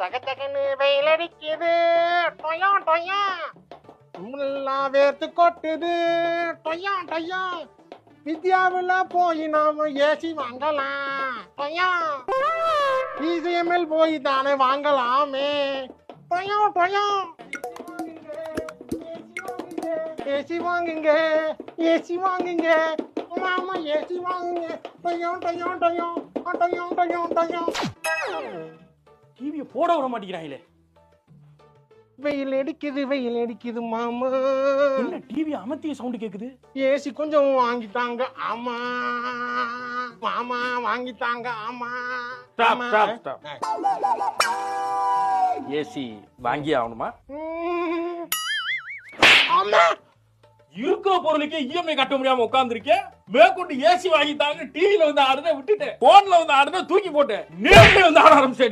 தக தகன்னு வெயில் அடிக்குது, டொயா டொயா. நம்மளெல்லாம் வேர்த்து கொட்டுது, டொயா டொயா. வித்யாவில் போய் நாம ஏசி வாங்கலாம், டொயா. பிசிஎம்எல் போய் தானே வாங்கலாமே, டொயா டொயா. ஏசி வாங்குங்க, ஏசி வாங்குங்க, மாமா ஏசி வாங்குங்க, டொயா டொயா டொயா டொயா டொயா டொயா. டிவியை போட விட மாட்டேங்கிறாங்களே. வெயில் அடிக்குது மாமா. என்ன டிவி அமர்த்திய சவுண்ட் கேக்குது? ஏசி கொஞ்சம் வாங்கிட்டாங்க ஆமா, மாமா வாங்கிட்டாங்க ஆமா. ஏசி வாங்கி ஆகணுமா? ஆமா. இருக்கிற பொருளுக்கே இஎம்ஐ கட்ட முடியாம உட்கார்ந்துருக்கேன். மேற்கொண்டு ஏசி வாங்கிட்டாங்க, டிவில வந்து ஆடுறத விட்டுட்டேன், போன்ல வந்து ஆடுறத தூக்கி போட்டேன், நேர்ல வந்து ஆட ஆரம்பிச்சு.